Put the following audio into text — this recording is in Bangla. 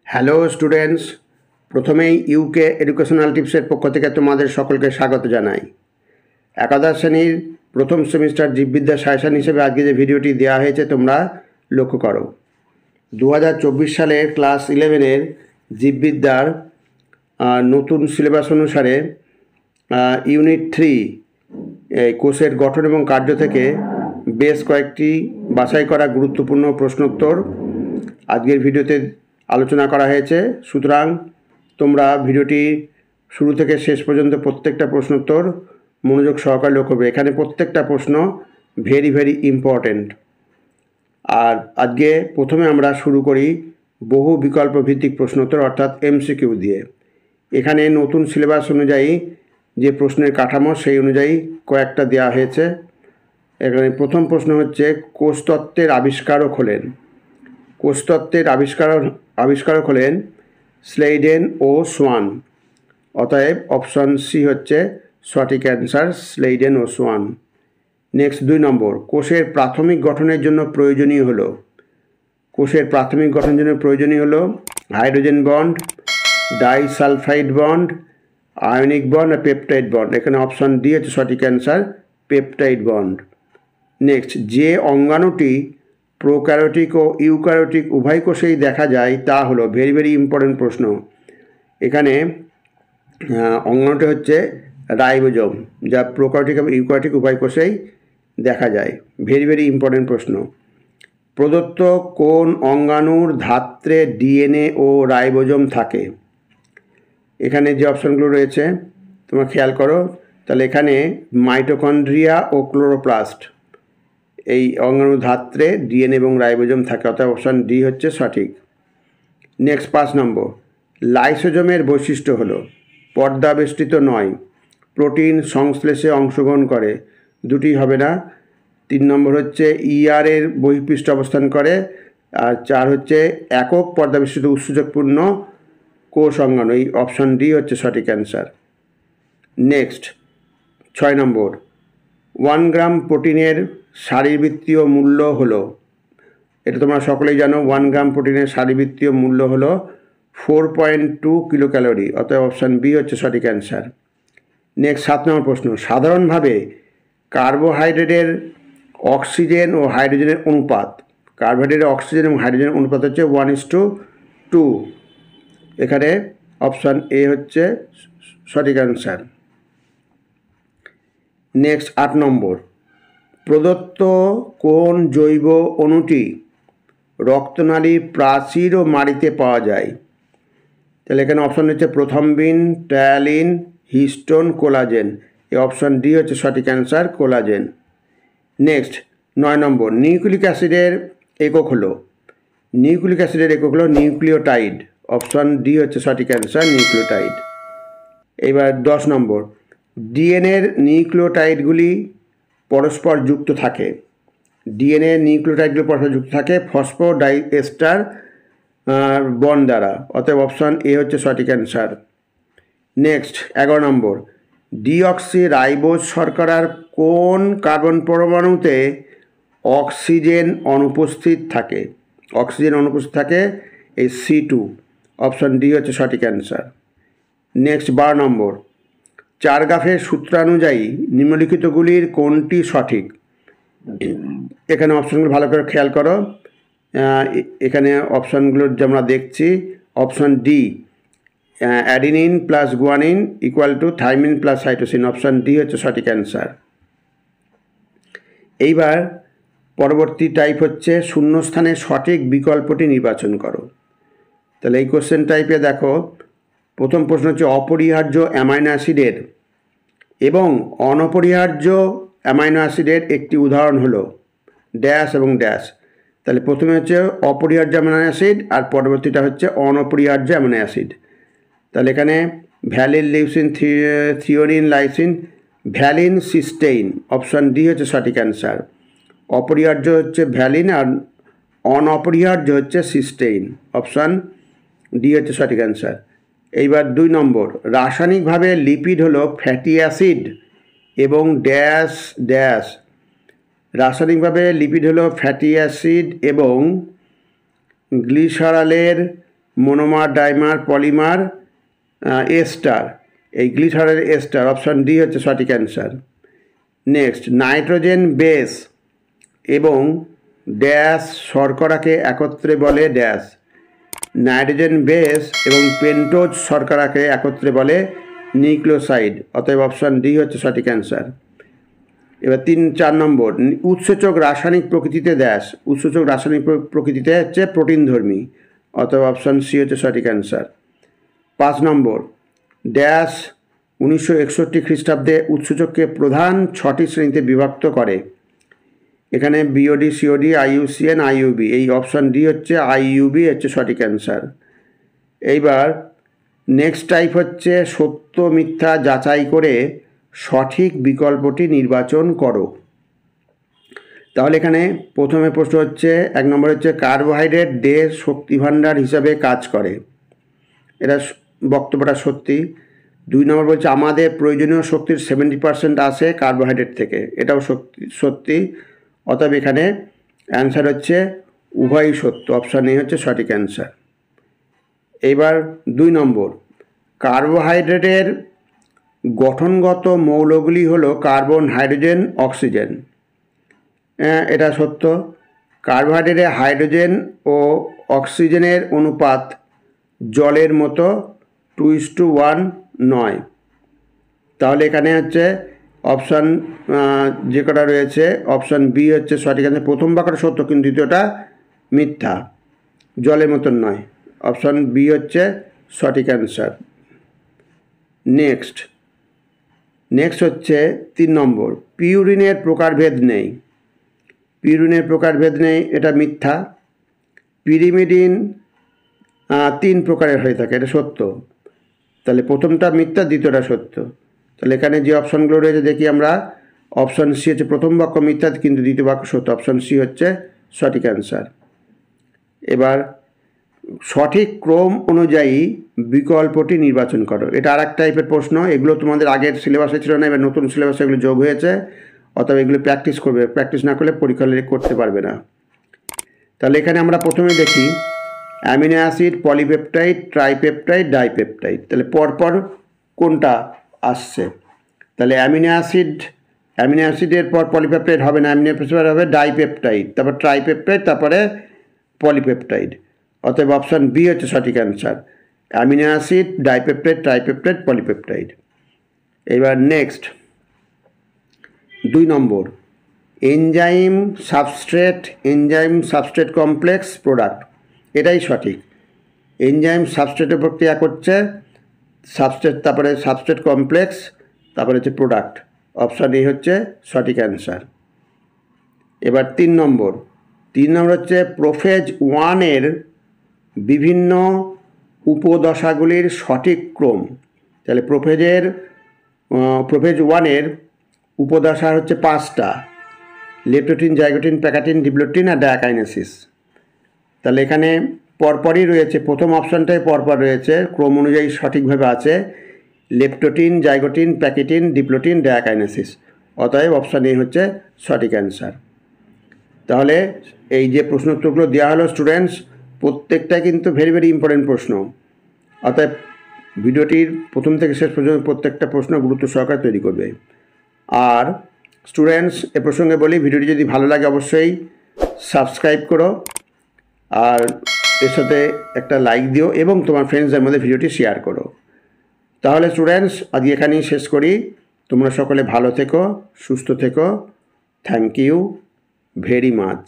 হ্যালো স্টুডেন্টস, প্রথমেই ইউকে এডুকেশনাল টিপসের পক্ষ থেকে তোমাদের সকলকে স্বাগত জানাই। একাদশ শ্রেণীর প্রথম সেমিস্টার জীববিদ্যা সাজেশন হিসেবে আজকে যে ভিডিওটি দেওয়া হয়েছে তোমরা লক্ষ্য করো। 2024 সালের ক্লাস 11-এর জীববিদ্যার নতুন সিলেবাস অনুসারে ইউনিট 3 এই কোষের গঠন এবং কার্য থেকে বেশ কয়েকটি বাছাই করা গুরুত্বপূর্ণ প্রশ্নোত্তর আজকের ভিডিওতে আলোচনা করা হয়েছে। সুতরাং তোমরা ভিডিওটি শুরু থেকে শেষ পর্যন্ত প্রত্যেকটা প্রশ্নোত্তর মনোযোগ সহকারে লক্ষ্য করবে। এখানে প্রত্যেকটা প্রশ্ন ভেরি ইম্পর্ট্যান্ট। আর আজকে প্রথমে আমরা শুরু করি বহু বিকল্প ভিত্তিক প্রশ্নোত্তর অর্থাৎ এমসিকিউ দিয়ে। এখানে নতুন সিলেবাস অনুযায়ী যে প্রশ্নের কাঠামো সেই অনুযায়ী কয়েকটা দেওয়া হয়েছে। এখানে প্রথম প্রশ্ন হচ্ছে, কোষতত্ত্বের আবিষ্কারক হলেন? কোষতত্ত্বের আবিষ্কারক হলেন স্লেইডেন ও সোয়ান। অতএব অপশন সি হচ্ছে সঠিক অ্যান্সার, স্লেইডেন ও সোয়ান। নেক্সট 2 নম্বর, কোষের প্রাথমিক গঠনের জন্য প্রয়োজনীয় হলো? কোষের প্রাথমিক গঠনের জন্য প্রয়োজনীয় হলো hydrogen bond, disulphide bond, ionic bond আর পেপটাইড বন্ড। এখানে অপশন ডি হচ্ছে সঠিক অ্যান্সার, পেপটাইড বন্ড। নেক্সট, যে অঙ্গাণুটি প্রোক্যারিওটিক ও ইউক্যারিওটিক উভয় কোষেই দেখা যায় তা হলো? ভেরি ইম্পর্টেন্ট প্রশ্ন। এখানে অঙ্গাণুটি হচ্ছে রাইবোজোম, যা প্রোক্যারিওটিক এবং ইউক্যারিওটিক উভয় কোষেই দেখা যায়। ভেরি ইম্পর্টেন্ট প্রশ্ন। প্রদত্ত কোন অঙ্গাণুর ধাত্রে ডিএনএ ও রাইবোজোম থাকে? এখানে যে অপশনগুলো রয়েছে তোমরা খেয়াল করো। তাহলে এখানে মাইটোকন্ড্রিয়া ও ক্লোরোপ্লাস্ট, এই অঙ্গাণু ধাত্রে ডিএনএ এবং রাইবোজোম থাকে। অর্থাৎ অপশন ডি হচ্ছে সঠিক। নেক্সট 5 নম্বর, লাইসোজোমের বৈশিষ্ট্য হলো? পর্দা বেষ্টিত নয়, প্রোটিন সংশ্লেষে অংশগ্রহণ করে। দুটি হবে না। 3 নম্বর হচ্ছে ইআরের বহিঃপৃষ্ঠ অবস্থান করে। আর 4 হচ্ছে একক পর্দা বেষ্টিত উৎসেচকপূর্ণ কোষ অঙ্গাণু। এই অপশন ডি হচ্ছে সঠিক অ্যান্সার। নেক্সট 6 নম্বর, 1 গ্রাম প্রোটিনের শারীরবৃত্তীয় মূল্য হলো? এটা তোমরা সকলেই জানো। 1 গ্রাম প্রোটিনের শারীরবৃত্তীয় মূল্য হলো 4.2 কিলো ক্যালোরি। অতএব অপশান বি হচ্ছে সঠিক অ্যান্সার। নেক্সট 7 নম্বর প্রশ্ন, সাধারণভাবে কার্বোহাইড্রেটের অক্সিজেন ও হাইড্রোজেনের অনুপাত? কার্বোহাইড্রেটের অক্সিজেন এবং হাইড্রোজেনের অনুপাত হচ্ছে 1:2। এখানে অপশান এ হচ্ছে সঠিক অ্যান্সার। নেক্সট 8 নম্বর, প্রদত্ত কোন জৈব অণুটি রক্তনালীর প্রাচীর ও মাড়িতে পাওয়া যায়? তাহলে এখানে অপশন হচ্ছে প্রথমবিন, ট্যালিন, হিস্টোন, কোলাজেন। এই অপশন ডি হচ্ছে সঠিক অ্যান্সার, কোলাজেন। নেক্সট 9 নম্বর, নিউক্লিক অ্যাসিডের একক হলো? নিউক্লিক অ্যাসিডের একক হলো নিউক্লিওটাইড। অপশন ডি হচ্ছে সঠিক অ্যান্সার, নিউক্লিওটাইড। এবার 10 নম্বর, ডিএনএর নিউক্লিওটাইডগুলি পরস্পর যুক্ত থাকে? ডিএনএ নিউক্লিওটাইডগুলো পরস্পর যুক্ত থাকে ফসফোডাইএস্টার বন্ড দ্বারা। অতএব অপশন এ হচ্ছে সঠিক অ্যান্সার। নেক্সট 11 নম্বর, ডিঅক্সি রাইবোজ শর্করার কোন কার্বন পরমাণুতে অক্সিজেন অনুপস্থিত থাকে? অক্সিজেন অনুপস্থিত থাকে এই C2। অপশন ডি হচ্ছে সঠিক অ্যান্সার। নেক্সট 12 নম্বর, চারগাফের সূত্রানুযায়ী নিম্নলিখিতগুলির কোনটি সঠিক? এখানে অপশনগুলো ভালো করে খেয়াল করো। এখানে অপশানগুলো যে আমরা দেখছি, option D adenine plus guanine equal to thymine plus cytosine. Option D হচ্ছে সঠিক অ্যান্সার। এইবার পরবর্তী টাইপ হচ্ছে শূন্যস্থানের সঠিক বিকল্পটি নির্বাচন করো। তাহলে এই কোশ্চেন টাইপে দেখো, প্রথম প্রশ্ন হচ্ছে অপরিহার্য অ্যামাইনো অ্যাসিডের এবং অনপরিহার্য অ্যামাইনো অ্যাসিডের একটি উদাহরণ হলো ড্যাশ এবং ড্যাশ। তাহলে প্রথমে হচ্ছে অপরিহার্য অ্যামাইনো অ্যাসিড আর পরবর্তীটা হচ্ছে অনপরিহার্য অ্যামাইনো অ্যাসিড। তাহলে এখানে valine, leucine, threonine, lysine, valine, cysteine. Option D হচ্ছে সঠিক অ্যান্সার। অপরিহার্য হচ্ছে ভ্যালিন আর অনপরিহার্য হচ্ছে সিস্টেইন। অপশান ডি হচ্ছে সঠিক অ্যান্সার। এইবার 2 নম্বর, রাসায়নিকভাবে লিপিড হলো ফ্যাটি অ্যাসিড এবং ড্যাশ ড্যাশ। রাসায়নিকভাবে লিপিড হলো ফ্যাটি অ্যাসিড এবং গ্লিসারলের মোনোমার ডাইমার পলিমার এস্টার। এই গ্লিসারলের এস্টার, অপশান ডি হচ্ছে সঠিক অ্যান্সার। নেক্সট, নাইট্রোজেন বেস এবং ড্যাশ শর্করাকে একত্রে বলে ড্যাশ। নাইট্রোজেন বেস এবং পেন্টোজ শর্করাকে একত্রে বলে নিউক্লিওসাইড। অতএব অপশান ডি হচ্ছে সঠিক অ্যান্সার। এবার 3-4 নম্বর, উৎসেচক রাসায়নিক প্রকৃতিতে ড্যাশ। উৎসেচক রাসায়নিক প্রকৃতিতে হচ্ছে প্রোটিনধর্মী। অতএব অপশান সি হচ্ছে সঠিক অ্যান্সার। 5 নম্বর, ড্যাশ 1961 খ্রিস্টাব্দে উৎসেচককে প্রধান 6টি শ্রেণীতে বিভক্ত করে। এখানে বিওডি, সিওডি, আইইউসিএন, আইইউবি। এই অপশান ডি হচ্ছে আইইউবি হচ্ছে সঠিক অ্যান্সার। এইবার নেক্সট টাইপ হচ্ছে সত্য মিথ্যা যাচাই করে সঠিক বিকল্পটি নির্বাচন করো। তাহলে এখানে প্রথমে প্রশ্ন হচ্ছে 1 নম্বর হচ্ছে কার্বোহাইড্রেট দেহের শক্তি ভাণ্ডার হিসাবে কাজ করে। এটা বক্তব্যটা সত্যি। 2 নম্বর বলছে আমাদের প্রয়োজনীয় শক্তির 70% আসে কার্বোহাইড্রেট থেকে। এটাও সত্যি। অতএব এখানে অ্যান্সার হচ্ছে উভয়ই সত্য। অপশান এ হচ্ছে সঠিক অ্যান্সার। এইবার 2 নম্বর, কার্বোহাইড্রেটের গঠনগত মৌলগুলি হলো কার্বন, হাইড্রোজেন, অক্সিজেন। এটা সত্য। কার্বোহাইড্রেটে হাইড্রোজেন ও অক্সিজেনের অনুপাত জলের মতো 2:1 নয়। তাহলে এখানে হচ্ছে অপশান যে কটা রয়েছে অপশান বি হচ্ছে সঠিক অ্যান্সার। প্রথম বাক্যটা সত্য কিন্তু দ্বিতীয়টা মিথ্যা, জলের মতন নয়। অপশান বি হচ্ছে সঠিক অ্যান্সার। নেক্সট হচ্ছে 3 নম্বর, পিউরিনের প্রকারভেদ নেই। পিউরিনের প্রকারভেদ নেই, এটা মিথ্যা। পিরিমিডিন 3 প্রকারের হয়ে থাকে, এটা সত্য। তাহলে প্রথমটা মিথ্যা, দ্বিতীয়টা সত্য। তাহলে এখানে যে অপশানগুলো রয়েছে দেখি আমরা। অপশান সি হচ্ছে প্রথম বাক্য মিথ্যা কিন্তু দ্বিতীয় বাক্য সত্য। অপশান সি হচ্ছে সঠিক অ্যান্সার। এবার সঠিক ক্রম অনুযায়ী বিকল্পটি নির্বাচন করো। এটা আর এক টাইপের প্রশ্ন। এগুলো তোমাদের আগের সিলেবাসে ছিল না, এবার নতুন সিলেবাসে এগুলো যোগ হয়েছে। অথবা এগুলো প্র্যাকটিস করবে, প্র্যাকটিস না করলে পরীক্ষা করতে পারবে না। তাহলে এখানে আমরা প্রথমে দেখি amino acid, polypeptide, tripeptide, dipeptide. তাহলে পরপর কোনটা আসছে? তাহলে অ্যামিনো অ্যাসিডের পর পলিপেপটাইড হবে না, অ্যামিনো অ্যাসিড হবে ডাইপেপটাইড, তারপর ট্রাইপেপটাইড, তারপরে পলিপেপটাইড। অতএব অপশান বি হচ্ছে সঠিক answer. Amino acid, dipeptide, tripeptide, polypeptide. এবার নেক্সট 2 নম্বর, এনজাইম সাবস্ট্রেট কমপ্লেক্স প্রোডাক্ট। এটাই সঠিক। এনজাইম সাবস্ট্রেটের প্রক্রিয়া করছে সাবস্ট্রেট, তারপরে সাবস্ট্রেট কমপ্লেক্স, তারপরে হচ্ছে প্রোডাক্ট। অপশান এ হচ্ছে সঠিক অ্যান্সার। এবার 3 নম্বর হচ্ছে প্রোফেজ 1-এর বিভিন্ন উপদশাগুলির সঠিক ক্রম। তাহলে প্রোফেজ 1-এর উপদশা হচ্ছে 5টা: লেপটোটিন, জাইগোটিন, প্যাকাটিন, ডিপ্লোটিন আর ডায়াকাইনেসিস। তাহলে এখানে পরপরই রয়েছে, প্রথম অপশানটাই পরপর রয়েছে, ক্রম অনুযায়ী সঠিকভাবে আছে লেপটোটিন, জাইগোটিন, প্যাকেটিন, ডিপ্লোটিন, ডায়াকাইনেসিস। অতএব অপশান এ হচ্ছে সঠিক অ্যান্সার। তাহলে এই যে প্রশ্নোত্তরগুলো দেওয়া হলো স্টুডেন্টস, প্রত্যেকটাই কিন্তু ভেরি ভেরি ইম্পর্টেন্ট প্রশ্ন। অতএব ভিডিওটির প্রথম থেকে শেষ পর্যন্ত প্রত্যেকটা প্রশ্ন গুরুত্ব সহকারে তৈরি করবে। আর স্টুডেন্টস এ প্রসঙ্গে বলি, ভিডিওটি যদি ভালো লাগে অবশ্যই সাবস্ক্রাইব করো, আর এর সাথে একটা লাইক দিও এবং তোমার ফ্রেন্ডসদের মধ্যে ভিডিওটি শেয়ার করো। তাহলে স্টুডেন্টস আজকে এখানেই শেষ করি। তোমরা সকলে ভালো থেকো, সুস্থ থেকো। Thank you very much.